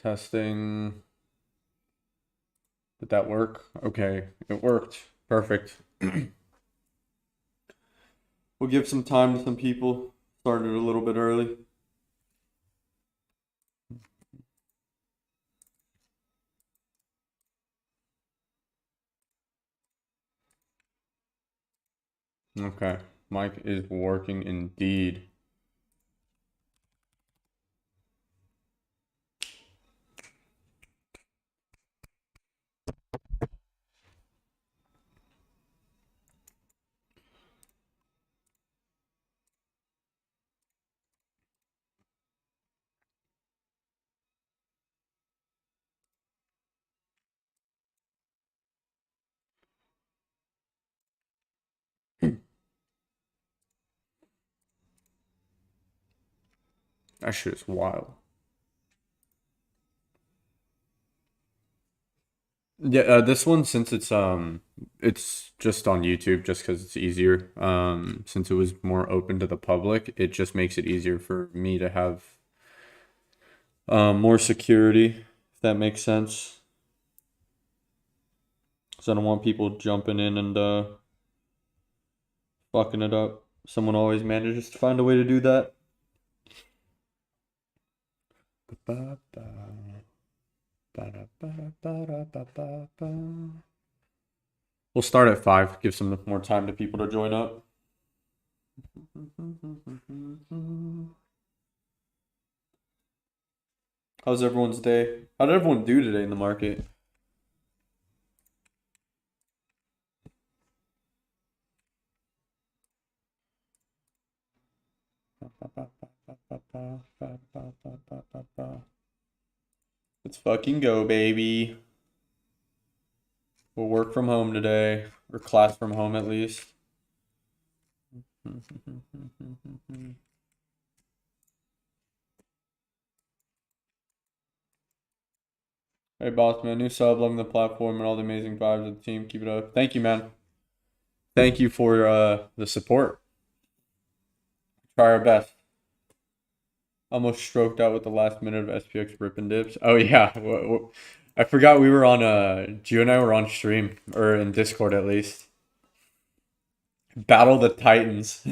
Testing. Did that work? Okay, it worked. Perfect. We'll give some time to some people. Started a little bit early. Okay, mic is working indeed. That shit is wild. Yeah, this one, since it's just on YouTube just because it's easier. Since it was more open to the public, it just makes it easier for me to have more security, if that makes sense. Because I don't want people jumping in and fucking it up. Someone always manages to find a way to do that. We'll start at 5. Give some more time to people to join up. How's everyone's day? How did everyone do today in the market? Let's fucking go, baby. We'll work from home today, or class from home at least. Hey, boss man, new sub, loving the platform and all the amazing vibes of the team. Keep it up. Thank you, man. Thank you for the support. Try our best. Almost stroked out with the last minute of SPX rip and dips. Oh yeah, I forgot we were on Gio and I were on stream, or in Discord at least. Battle the Titans.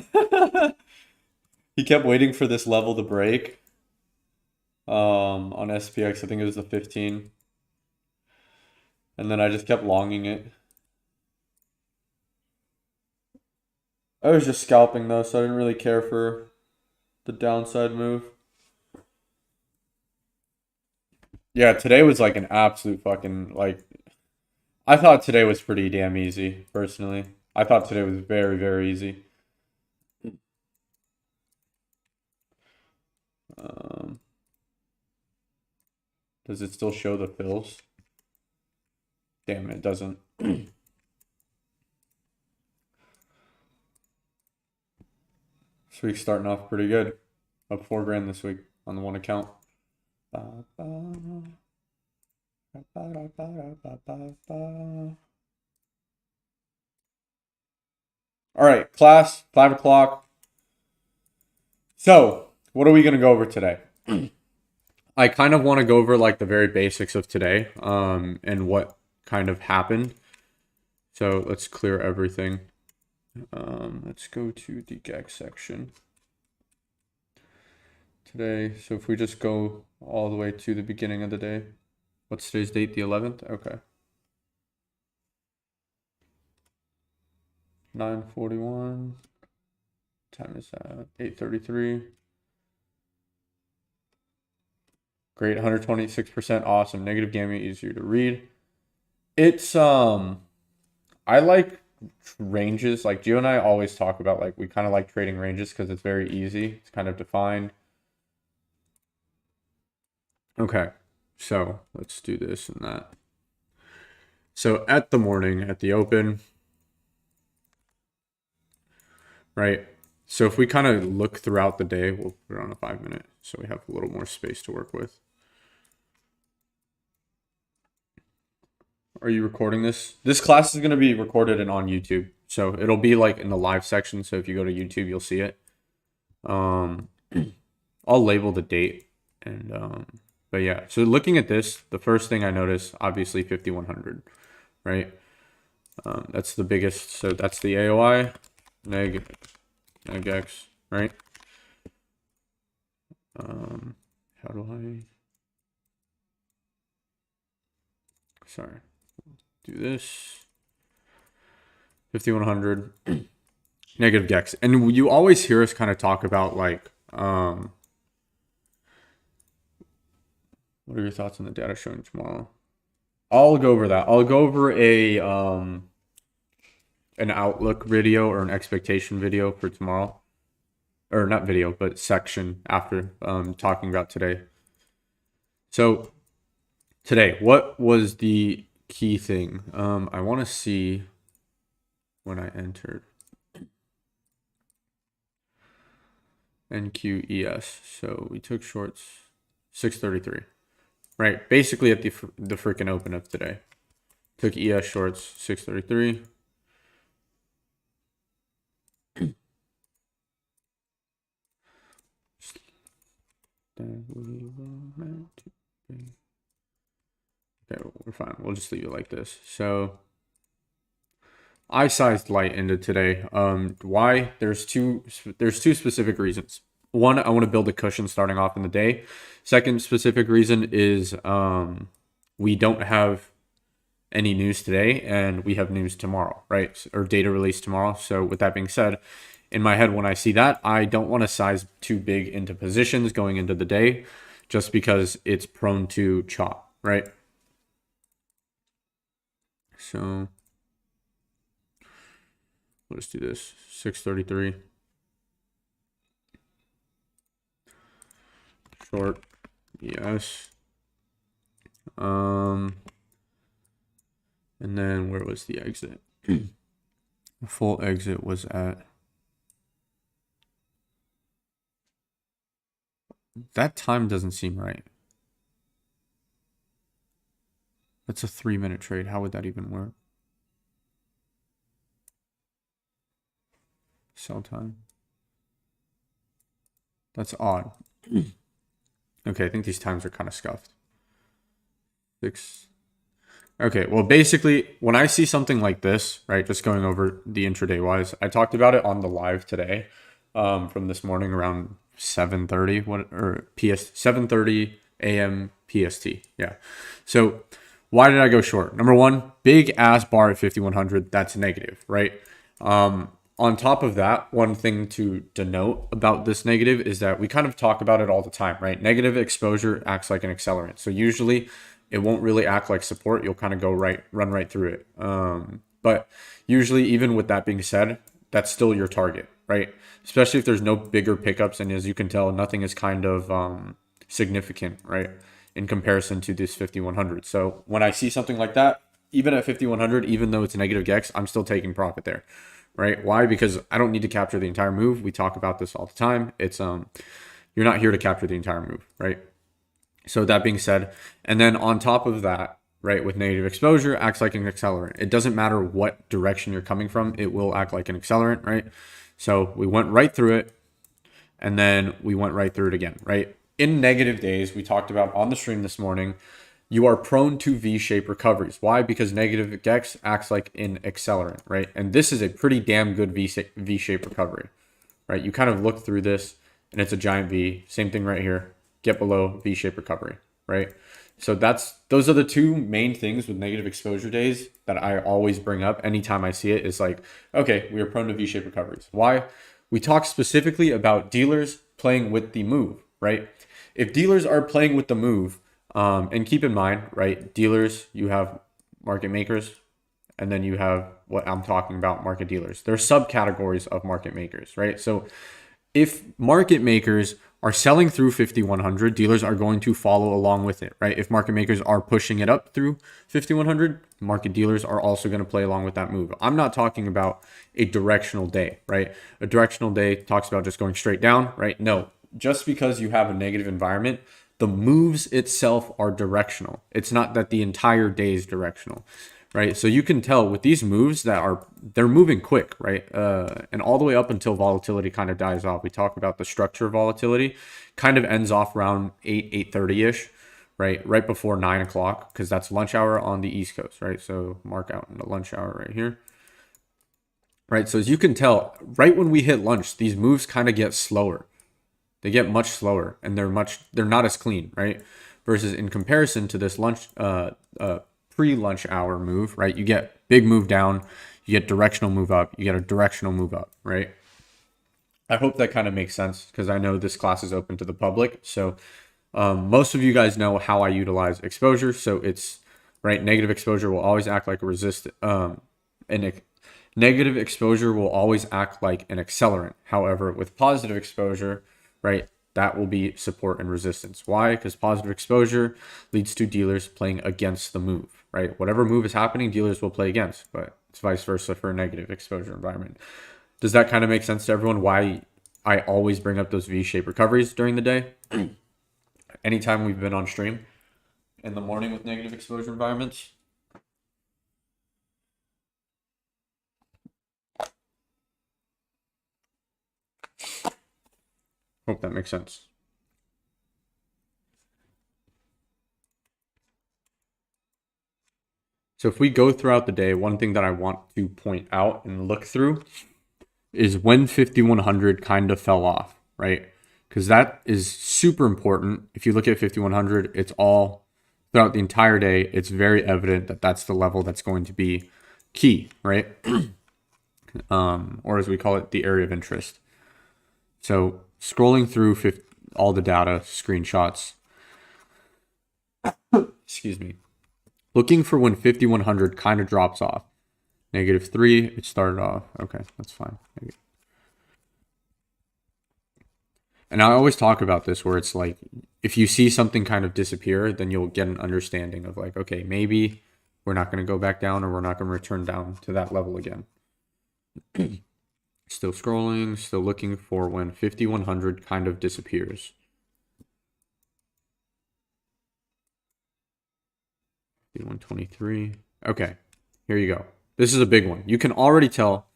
He kept waiting for this level to break. On SPX, I think it was the 15. And then I just kept longing it. I was just scalping though, so I didn't really care for the downside move. Yeah, today was like an absolute fucking, like, I thought today was pretty damn easy, personally. I thought today was very, very easy. Does it still show the fills? Damn, it doesn't. This week's starting off pretty good. Up 4 grand this week on the one account. All right, class, 5 o'clock. So, what are we going to go over today? I kind of want to go over like the very basics of today, and what kind of happened. So let's clear everything. Let's go to the GAG section today. So if we just go all the way to the beginning of the day, what's today's date? The 11th? Okay. 9:41. Time is 8:33. Great, 126%. Awesome. Negative gamma, easier to read. It's I like ranges. Like Gio and I always talk about, like, we kind of like trading ranges because it's very easy. It's kind of defined. Okay, so let's do this and that. So at the morning, at the open, right? So if we kind of look throughout the day, we'll put it on a 5-minute so we have a little more space to work with. Are you recording this? This class is going to be recorded and on YouTube. So it'll be like in the live section. So if you go to YouTube, you'll see it. I'll label the date and But yeah, so looking at this, the first thing I notice, obviously 5100, right? That's the biggest. So that's the AOI, neg X, right? How do I? Sorry, do this. 5100 negative Gex, and you always hear us kind of talk about like, what are your thoughts on the data showing tomorrow? I'll go over that. I'll go over a an outlook video or an expectation video for tomorrow, or not video, but section after talking about today. So today, what was the key thing? I want to see when I entered NQES. So we took shorts 633, right? Basically at the freaking open of today. Took ES shorts 633. Okay, we're fine. We'll just leave it like this. So I sized light into today. Why? There's two specific reasons. One, I want to build a cushion starting off in the day. Second specific reason is we don't have any news today and we have news tomorrow, right? Or data release tomorrow. So with that being said, in my head, when I see that, I don't want to size too big into positions going into the day just because it's prone to chop, right? So let's do this. 633. Short. Yes. And then where was the exit? The full exit was at... That time doesn't seem right. That's a 3-minute trade. How would that even work? Sell time. That's odd. Okay, I think these times are kind of scuffed. 6. Okay, well, basically, when I see something like this, right, just going over the intraday wise, I talked about it on the live today, from this morning around 7:30, 7:30 a.m. PST. Yeah. So why did I go short? Number one, big ass bar at 5100. That's negative, right? On top of that, one thing to denote about this negative is that we kind of talk about it all the time, right? Negative exposure acts like an accelerant. So usually it won't really act like support. You'll kind of run right through it. But usually, even with that being said, that's still your target, right? Especially if there's no bigger pickups. And as you can tell, nothing is kind of significant, right? In comparison to this 5100. So when I see something like that, even at 5100, even though it's a negative GEX, I'm still taking profit there, right? Why? Because I don't need to capture the entire move. We talk about this all the time. It's you're not here to capture the entire move, right? So that being said, and then on top of that, right, with negative exposure, acts like an accelerant. It doesn't matter what direction you're coming from, it will act like an accelerant, right? So we went right through it, and then we went right through it again, right? In negative days, we talked about on the stream this morning, you are prone to V-shaped recoveries. Why? Because negative GEX acts like an accelerant, right? And this is a pretty damn good V-shaped recovery, right? You kind of look through this, and it's a giant V. Same thing right here. Get below V-shaped recovery, right? So those are the two main things with negative exposure days that I always bring up anytime I see it. Is like, okay, we are prone to V-shaped recoveries. Why? We talk specifically about dealers playing with the move, right? If dealers are playing with the move, and keep in mind, right, dealers, you have market makers, and then you have what I'm talking about, market dealers. They're subcategories of market makers, right? So if market makers are selling through 5100, dealers are going to follow along with it, right? If market makers are pushing it up through 5100, market dealers are also going to play along with that move. I'm not talking about a directional day, right? A directional day talks about just going straight down, right? No, just because you have a negative environment, the moves itself are directional. It's not that the entire day is directional, right? So you can tell with these moves that they're moving quick, right? And all the way up until volatility kind of dies off. We talk about the structure of volatility, kind of ends off around 8:30-ish, right? Right before 9 o'clock, because that's lunch hour on the East Coast, right? So mark out in the lunch hour right here. Right, so as you can tell, right when we hit lunch, these moves kind of get slower. They get much slower, and they're not as clean, right? Versus in comparison to this pre-lunch hour move, right? You get big move down, you get directional move up, you get a directional move up, right? I hope that kind of makes sense because I know this class is open to the public. So most of you guys know how I utilize exposure. So it's right. Negative exposure will always act like a negative exposure will always act like an accelerant. However, with positive exposure, right, that will be support and resistance. Why? Because positive exposure leads to dealers playing against the move, right? Whatever move is happening, dealers will play against, but it's vice versa for a negative exposure environment. Does that kind of make sense to everyone? Why I always bring up those V-shaped recoveries during the day? Anytime we've been on stream in the morning with negative exposure environments. Hope that makes sense. So if we go throughout the day, one thing that I want to point out and look through is when 5100 kind of fell off, right? Because that is super important. If you look at 5100, it's all throughout the entire day. It's very evident that that's the level that's going to be key, right? Or as we call it, the area of interest. So scrolling through all the data, screenshots, excuse me, looking for when 5100 kind of drops off. -3, it started off. Okay, that's fine. And I always talk about this where it's like, if you see something kind of disappear, then you'll get an understanding of like, okay, maybe we're not going to go back down or we're not going to return down to that level again. Still scrolling, still looking for when 5100 kind of disappears. 123. Okay, here you go. This is a big one. You can already tell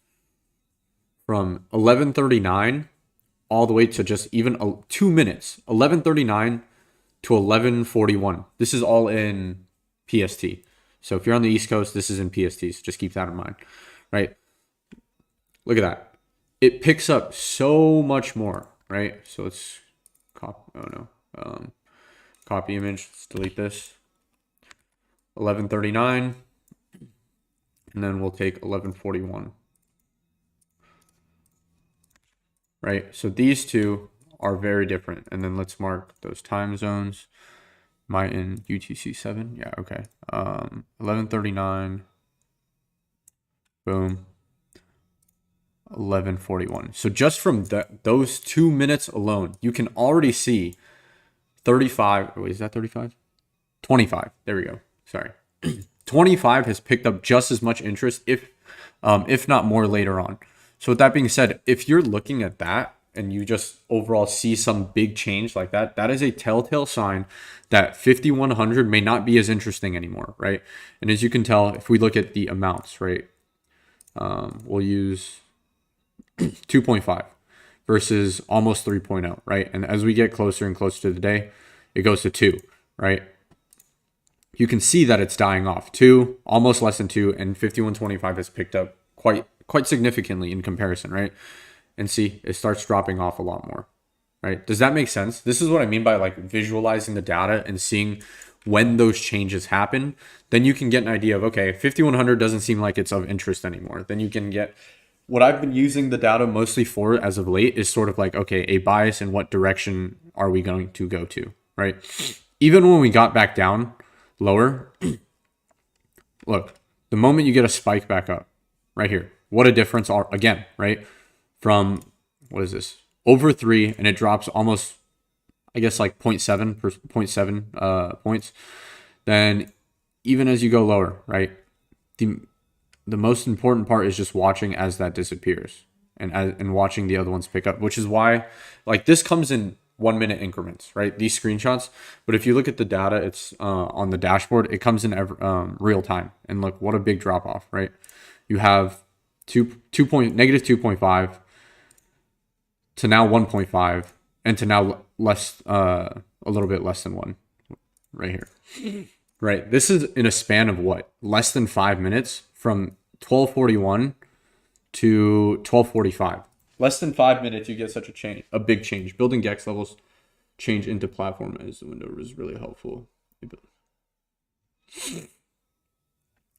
from 11:39 all the way to just even 2 minutes, 11:39 to 11:41. This is all in PST. So if you're on the East Coast, this is in PST. So just keep that in mind, right? Look at that. It picks up so much more, right? So let's copy. Oh no, copy image. Let's delete this. 11:39, and then we'll take 11:41. Right, so these two are very different. And then let's mark those time zones. Am I in UTC 7? Yeah, okay. 11:39. Boom. 11:41. So just from those 2 minutes alone, you can already see 35. Wait, is that 35? 25. There we go. Sorry. 25 has picked up just as much interest, if not more later on. So with that being said, if you're looking at that and you just overall see some big change like that, that is a telltale sign that 5100 may not be as interesting anymore, right? And as you can tell, if we look at the amounts, right, we'll use 2.5 versus almost 3.0, right? And as we get closer and closer to the day, it goes to 2, right? You can see that it's dying off. 2, almost less than 2, and 5125 has picked up quite significantly in comparison, right? And see, it starts dropping off a lot more, right? Does that make sense? This is what I mean by like visualizing the data and seeing when those changes happen. Then you can get an idea of, okay, 5100 doesn't seem like it's of interest anymore. Then you can get what I've been using the data mostly for as of late is sort of like, okay, a bias in what direction are we going to go to, right? Even when we got back down lower, look, the moment you get a spike back up right here, what a difference are again, right? From what is this? Over 3, and it drops almost, I guess, like 0.7 points. Then even as you go lower, right? The most important part is just watching as that disappears and watching the other ones pick up, which is why like this comes in 1 minute increments, right? These screenshots. But if you look at the data, it's on the dashboard, it comes in real time. And look, what a big drop off, right? You have -2.5 to now 1.5 and to now less, a little bit less than 1. right here. Right. This is in a span of what? Less than 5 minutes from 12:41 to 12:45. Less than 5 minutes, you get such a change, a big change. Building DEX levels change into platform as the window is really helpful.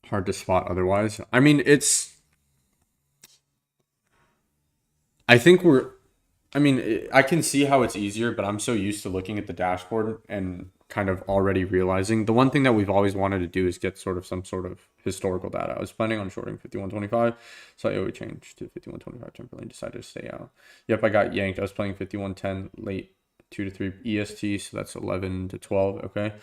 Hard to spot otherwise. I mean, I think I can see how it's easier, but I'm so used to looking at the dashboard and kind of already realizing the one thing that we've always wanted to do is get some sort of historical data. I was planning on shorting 51.25, so I always changed to 51.25 temporarily, decided to stay out. Yep, I got yanked. I was playing 51.10 late 2 to 3 EST, so that's 11 to 12. Okay,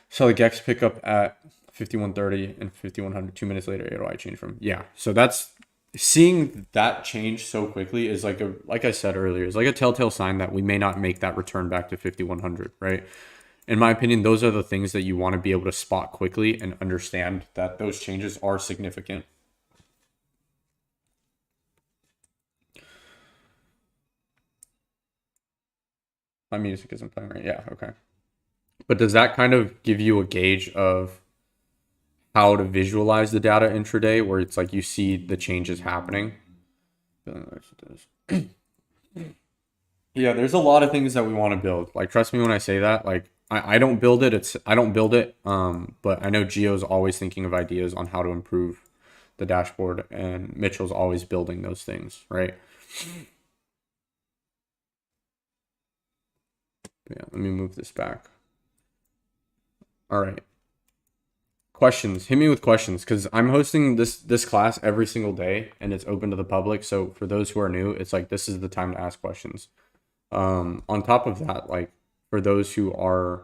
so the GEX pick up at 51.30 and 5100. 2 minutes later, AOI changed from So that's seeing that change so quickly is like I said earlier, is like a telltale sign that we may not make that return back to 5100, right? In my opinion, those are the things that you want to be able to spot quickly and understand that those changes are significant. My music isn't playing right. Yeah, okay. But does that kind of give you a gauge of how to visualize the data intraday where it's like you see the changes happening? Yeah, there's a lot of things that we want to build. Like, trust me when I say that. Like, I don't build it. I don't build it. But I know Gio's always thinking of ideas on how to improve the dashboard, and Mitchell's always building those things, right? Yeah, let me move this back. All right. Questions. Hit me with questions, because I'm hosting this class every single day, and it's open to the public. So for those who are new, it's like this is the time to ask questions. On top of that, like for those who've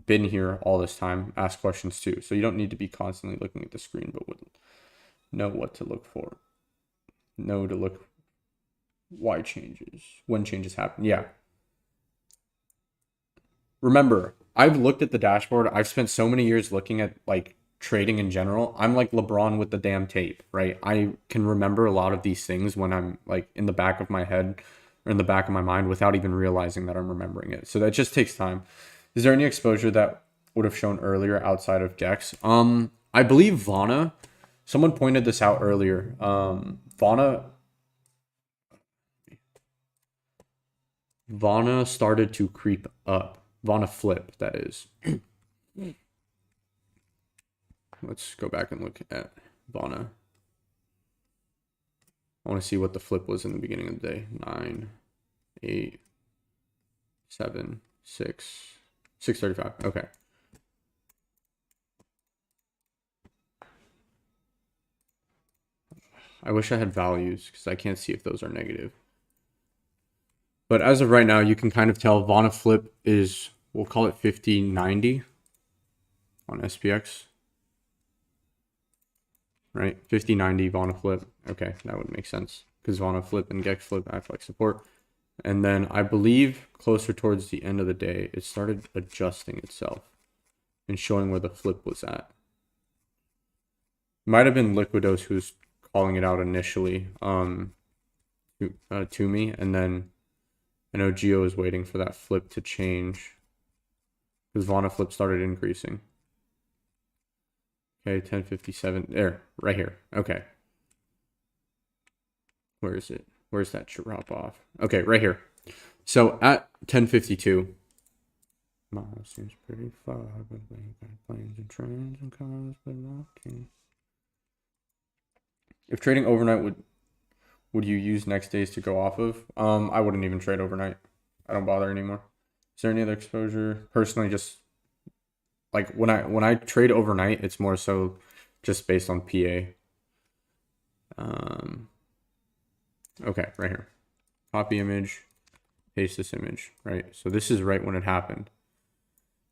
been here all this time, ask questions too. So you don't need to be constantly looking at the screen, but would know what to look for. Know to look why changes, when changes happen. Yeah. Remember, I've looked at the dashboard. I've spent so many years looking at like trading in general. I'm like LeBron with the damn tape, right? I can remember a lot of these things when I'm like in the back of my head or in the back of my mind without even realizing that I'm remembering it. So that just takes time. Is there any exposure that would have shown earlier outside of Gex? I believe Vana, someone pointed this out earlier. Vana started to creep up. Vana flip, that is. Let's go back and look at Vana. I want to see what the flip was in the beginning of the day. 9, 8, 7, 6, 635. Okay. I wish I had values because I can't see if those are negative. But as of right now, you can kind of tell Vana flip is, we'll call it 5090 on SPX. Right? 5090 Vana flip. Okay, that would make sense because Vana flip and Gex flip act like support. And then I believe closer towards the end of the day, it started adjusting itself and showing where the flip was at. Might have been Liquidos who's calling it out initially to me, and then I know Gio is waiting for that flip to change because Vana flip started increasing. Okay, 1057 there, right here. Okay, where is it? Where's that drop off? Okay, right here. So at 1052, seems pretty far, but planes and trains and cars, but walking. If trading overnight, would you use next days to go off of? I wouldn't even trade overnight. I don't bother anymore. Is there any other exposure? Personally, just like when I trade overnight, it's more so just based on PA. Okay, right here. Copy image, paste this image, right? So this is right when it happened.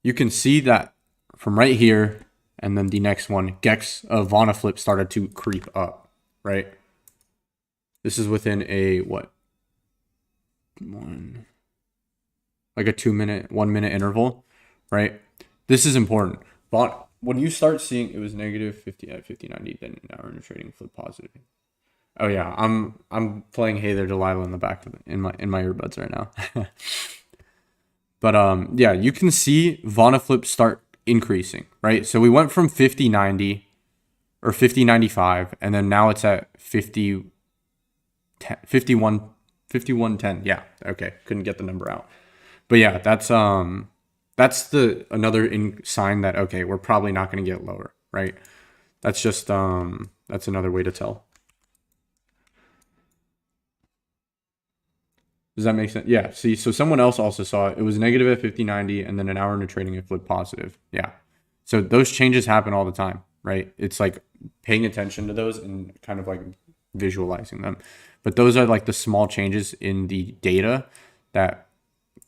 You can see that from right here, and then the next one, Gex Vana flip started to creep up, right? This is within a what? Like a 1 minute interval, right? This is important. When you start seeing it was negative 50 at 5090, then now we're trading flip positive. Oh yeah, I'm playing Hey There Delilah in the back of in my earbuds right now. But yeah, you can see Vonaflip start increasing, right? So we went from 50.90 or 50.95, and then now it's at 51.10. Yeah, okay, couldn't get the number out. But yeah, that's the another sign that okay, we're probably not going to get lower, right? That's just that's another way to tell. Does that make sense? Yeah. See, so someone else also saw it. It was negative at 50.90, and then an hour into trading it flipped positive. Yeah. So those changes happen all the time, right? It's like paying attention to those and kind of like visualizing them. But those are like the small changes in the data that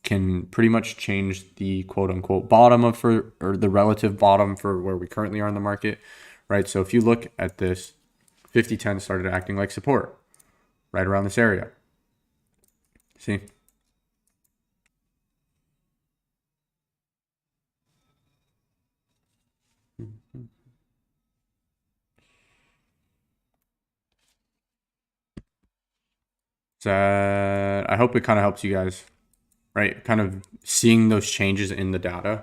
can pretty much change the quote unquote bottom of or the relative bottom for where we currently are in the market, right? So if you look at this, 50.10 started acting like support right around this area. See? That I hope it kind of helps you guys, right? Kind of seeing those changes in the data,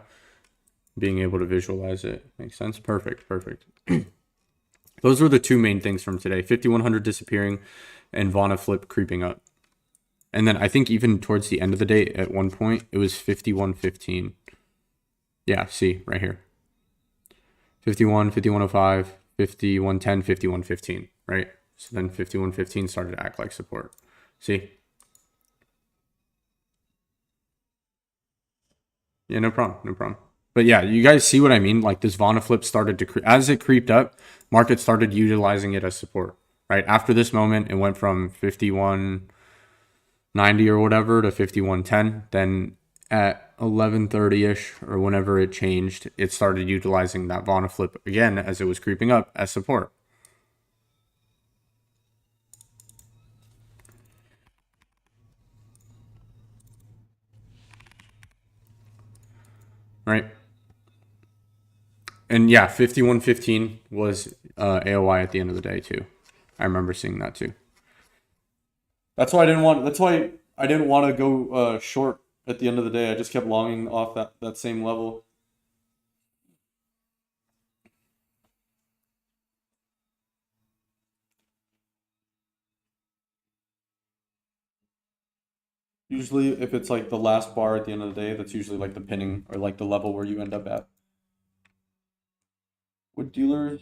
being able to visualize it. Makes sense? Perfect. Those were the two main things from today. 5100 disappearing and Vonaflip creeping up. And then I think even towards the end of the day, at one point, it was 5115. Yeah, see, right here. 51, 5105, 5110, 5115, right? So then 5115 started to act like support. See? Yeah, no problem. But yeah, you guys see what I mean? Like this Vonaflip started to, as it creeped up, market started utilizing it as support, right? After this moment, it went from 51.90 or whatever to 51.10. Then at 11:30-ish or whenever it changed, it started utilizing that Vonaflip again as it was creeping up as support. Right? And yeah, 51.15 was AOI at the end of the day too. I remember seeing that too. That's why I didn't want to go short at the end of the day. I just kept longing off that same level. Usually if it's like the last bar at the end of the day, that's usually like the pinning or like the level where you end up at. Would dealer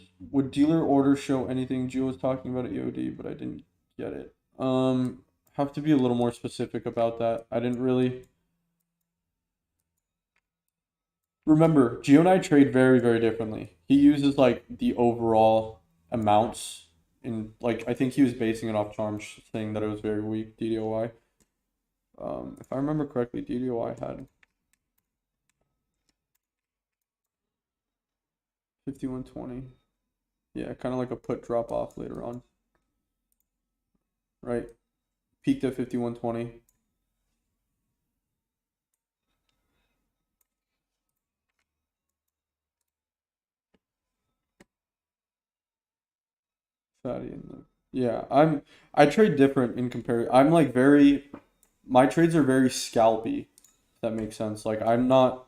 orders show anything? Gio was talking about at EOD, but I didn't get it. Have to be a little more specific about that. I didn't really remember. Gio and I trade very, very differently. He uses like the overall amounts in like I think he was basing it off Charms saying that it was very weak DDOI. If I remember correctly, DDOI had 5120. Yeah, kind of like a put drop off later on. Right? Peaked at 5120. Fatty in the yeah, I trade different in comparison. I'm like my trades are very scalpy, if that makes sense. Like I'm not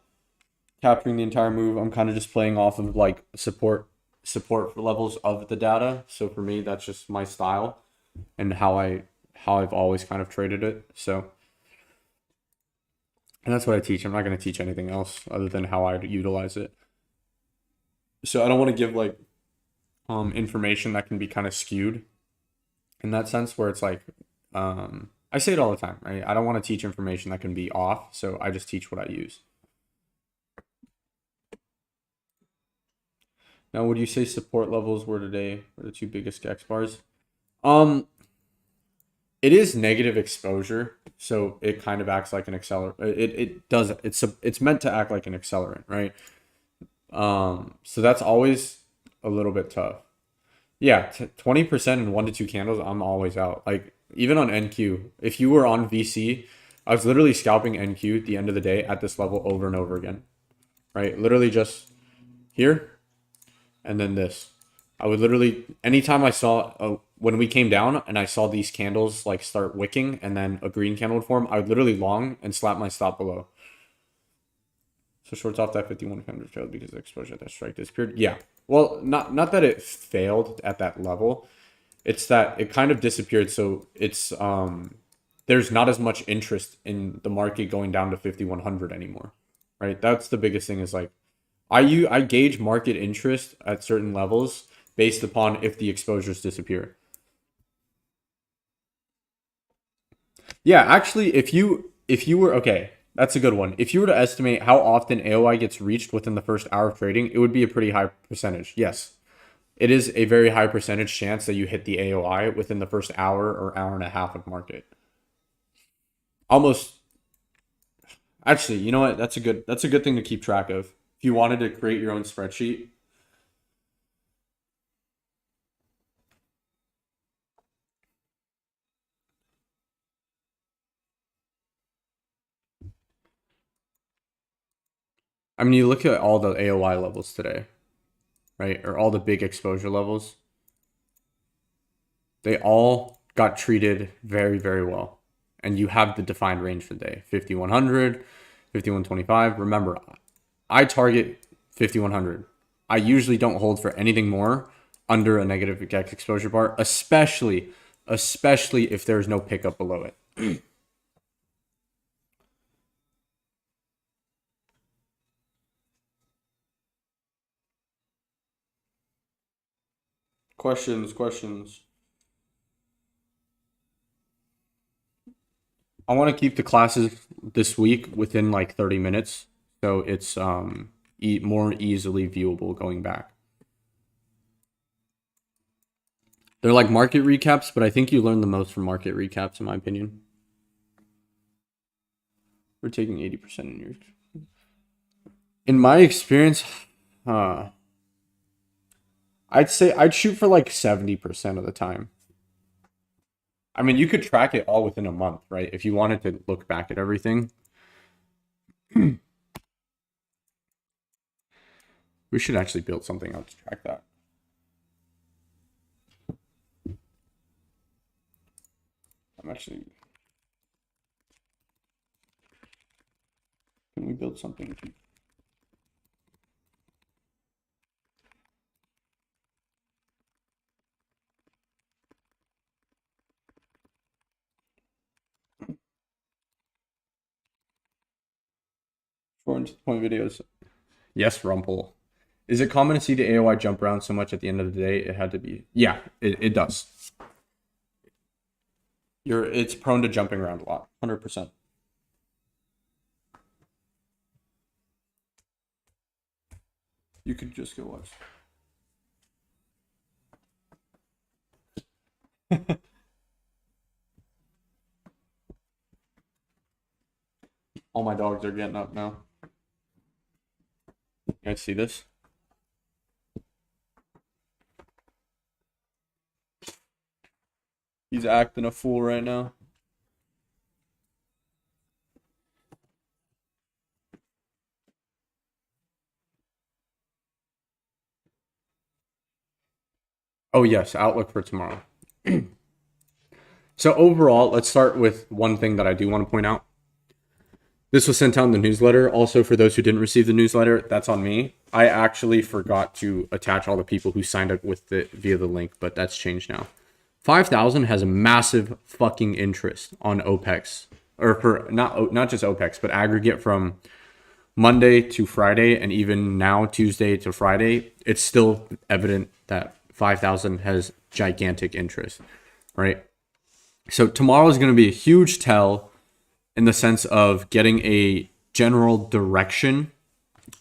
capturing the entire move. I'm kind of just playing off of like support levels of the data. So for me, that's just my style and how I've always kind of traded it. So and that's what I teach. I'm not going to teach anything else other than how I utilize it. So I don't want to give like information that can be kind of skewed in that sense where it's like I say it all the time, right? I don't want to teach information that can be off, so I just teach what I use. Now, would you say support levels were today for the two biggest Gex bars? It is negative exposure, so it kind of acts like an accelerant. It does it's meant to act like an accelerant, right? So that's always a little bit tough. Yeah, 20% in 1 to 2 candles, I'm always out. Like even on NQ, if you were on VC, I was literally scalping NQ at the end of the day at this level over and over again. Right? Literally just here and then this. I would literally anytime I saw when we came down and I saw these candles like start wicking and then a green candle would form, I would literally long and slap my stop below. So shorts off that 5100 failed because the exposure at that strike disappeared. Yeah. Well, not that it failed at that level. It's that it kind of disappeared. So it's there's not as much interest in the market going down to 5100 anymore. Right? That's the biggest thing is like I gauge market interest at certain levels based upon if the exposures disappear. Yeah, actually, if you were okay, that's a good one. If you were to estimate how often AOI gets reached within the first hour of trading, it would be a pretty high percentage. Yes, it is a very high percentage chance that you hit the AOI within the first hour or hour and a half of market. Almost, actually, you know what? That's a good thing to keep track of. If you wanted to create your own spreadsheet, I mean, you look at all the AOI levels today, right? Or all the big exposure levels. They all got treated very, very well. And you have the defined range for the day 5100, 5125. Remember, I target 5100. I usually don't hold for anything more under a negative GEX exposure bar, especially if there's no pickup below it. Questions. I want to keep the classes this week within like 30 minutes, so it's more easily viewable going back. They're like market recaps, but I think you learn the most from market recaps, in my opinion. We're taking 80% in yours. In my experience, I'd say I'd shoot for like 70% of the time. I mean, you could track it all within a month, right? If you wanted to look back at everything. We should actually build something out to track that. I'm actually... Can we build something? Point videos. Yes, Rumpel. Is it common to see the AOI jump around so much at the end of the day? It had to be. Yeah, it does. It's prone to jumping around a lot. 100%. You could just go watch. All my dogs are getting up now. You guys see this? He's acting a fool right now. Oh, yes, outlook for tomorrow. So overall, let's start with one thing that I do want to point out. This was sent out in the newsletter. Also, for those who didn't receive the newsletter, that's on me. I actually forgot to attach all the people who signed up with it via the link, but that's changed now. 5,000 has a massive fucking interest on OPEX, or for not just OPEX, but aggregate from Monday to Friday, and even now Tuesday to Friday. It's still evident that 5,000 has gigantic interest, right? So tomorrow is going to be a huge tell in the sense of getting a general direction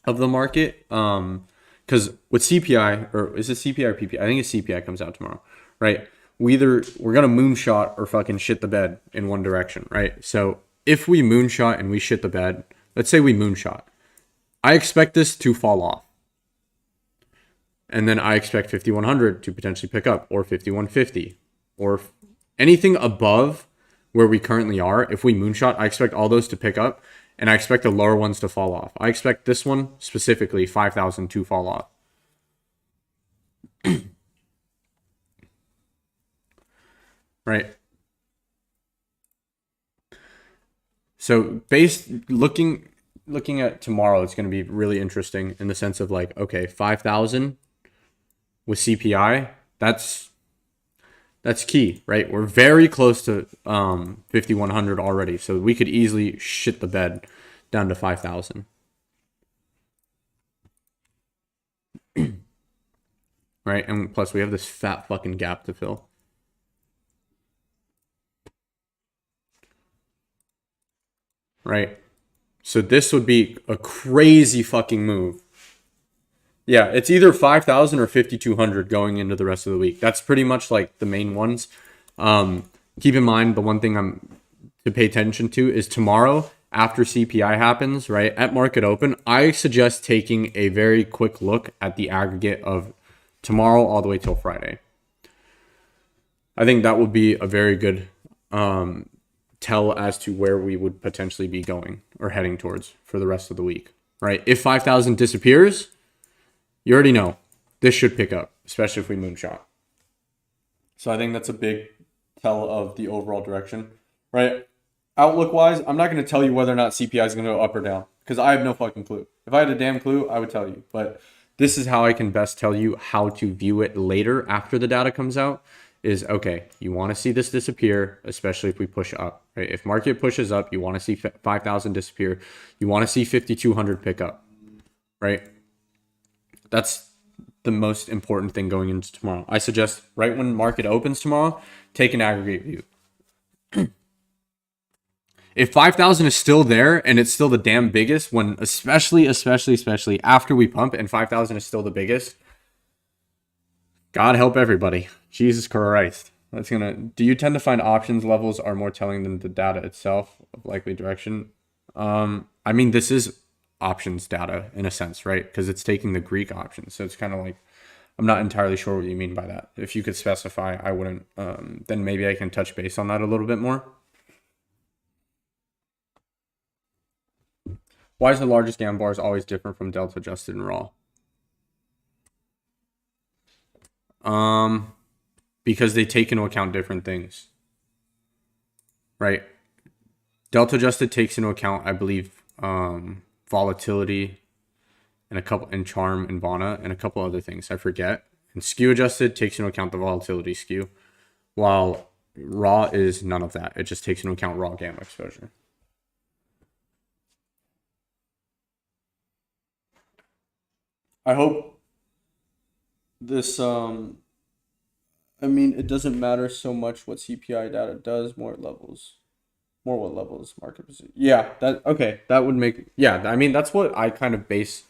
of the market. Because with CPI, or is it CPI or PPI? I think it's CPI comes out tomorrow, right? We're gonna moonshot or fucking shit the bed in one direction, right? So if we moonshot and we shit the bed, let's say we moonshot, I expect this to fall off. And then I expect 5,100 to potentially pick up, or 5,150, or anything above where we currently are. If we moonshot, I expect all those to pick up, and I expect the lower ones to fall off. I expect this one, specifically 5,000, to fall off. Right. So looking at tomorrow, it's going to be really interesting in the sense of like, okay, 5,000 with CPI, that's key, right? We're very close to 5,100 already, so we could easily shit the bed down to 5,000. Right? And plus we have this fat fucking gap to fill. Right? So this would be a crazy fucking move. Yeah, it's either 5,000 or 5,200 going into the rest of the week. That's pretty much like the main ones. Keep in mind, the one thing I'm to pay attention to is tomorrow after CPI happens, right, at market open, I suggest taking a very quick look at the aggregate of tomorrow all the way till Friday. I think that would be a very good tell as to where we would potentially be going or heading towards for the rest of the week, right? If 5,000 disappears, you already know this should pick up, especially if we moonshot. So I think that's a big tell of the overall direction, right? Outlook wise, I'm not going to tell you whether or not CPI is going to go up or down because I have no fucking clue. If I had a damn clue, I would tell you. But this is how I can best tell you how to view it later after the data comes out is, okay, you want to see this disappear, especially if we push up, right? If market pushes up, you want to see 5,000 disappear. You want to see 5,200 pick up, right? That's the most important thing going into tomorrow. I suggest right when market opens tomorrow, take an aggregate view. If 5,000 is still there and it's still the damn biggest, when especially after we pump and 5,000 is still the biggest, God help everybody. Jesus Christ. Do you tend to find options levels are more telling than the data itself of likely direction? I mean, this is options data in a sense, right? Because it's taking the Greek options. So it's kind of like, I'm not entirely sure what you mean by that. If you could specify, I wouldn't, then maybe I can touch base on that a little bit more. Why is the largest gamma bars always different from delta adjusted and raw? Because they take into account different things, right? Delta adjusted takes into account, I believe, volatility and charm and Vana and a couple other things. I forget. And skew adjusted takes into account the volatility skew, while raw is none of that. It just takes into account raw gamma exposure. I hope this, I mean, it doesn't matter so much what CPI data does, more what levels market position. Yeah, that would make, yeah, I mean, that's what I kind of base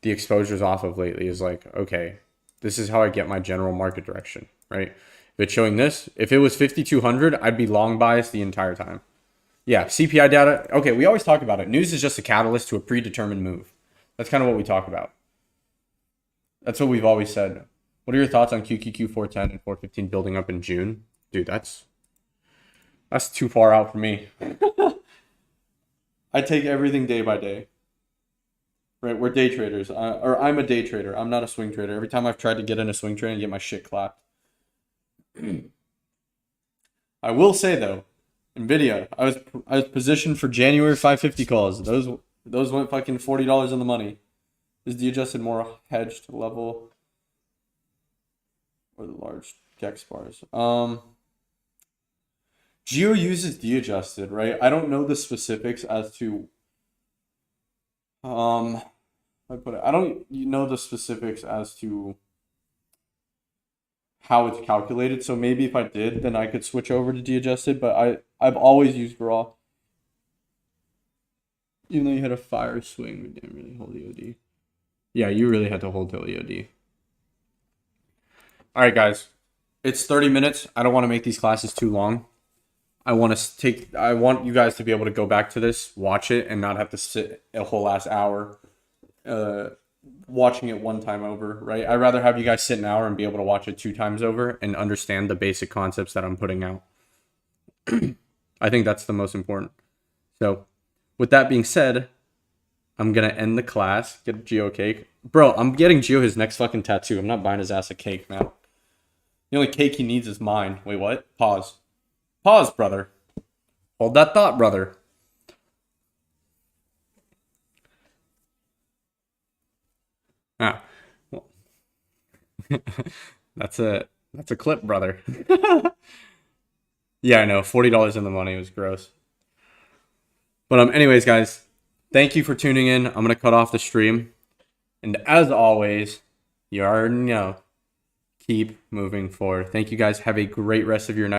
the exposures off of lately is like, okay, this is how I get my general market direction, right? If it's showing this, if it was 5,200, I'd be long biased the entire time. Yeah, CPI data, okay, we always talk about it. News is just a catalyst to a predetermined move. That's kind of what we talk about. That's what we've always said. What are your thoughts on QQQ 410 and 415 building up in June? Dude, that's too far out for me. I take everything day by day. Right, we're day traders. Or I'm a day trader. I'm not a swing trader. Every time I've tried to get in a swing trade and get my shit clapped. I will say though, Nvidia, I was positioned for January 550 calls. Those went fucking $40 in the money. Is the adjusted more hedged level or the large Gex bars? Geo uses de-adjusted, right? I don't know the specifics as to I don't know the specifics as to how it's calculated. So maybe if I did, then I could switch over to de-adjusted. But I've always used raw. Even though you had a fire swing, we didn't really hold EOD. Yeah, you really had to hold till EOD. All right, guys. It's 30 minutes. I don't want to make these classes too long. I want you guys to be able to go back to this, watch it, and not have to sit a whole last hour watching it one time over, right? I'd rather have you guys sit an hour and be able to watch it 2 times over and understand the basic concepts that I'm putting out. I think that's the most important. So with that being said, I'm going to end the class, get Geo cake. Bro, I'm getting Geo his next fucking tattoo. I'm not buying his ass a cake, man. The only cake he needs is mine. Wait, what? Pause. Pause, brother. Hold that thought, brother. That's a clip, brother. Yeah, I know. $40 in the money was gross. But anyways, guys, thank you for tuning in. I'm gonna cut off the stream, and as always, you already know, keep moving forward. Thank you guys. Have a great rest of your night.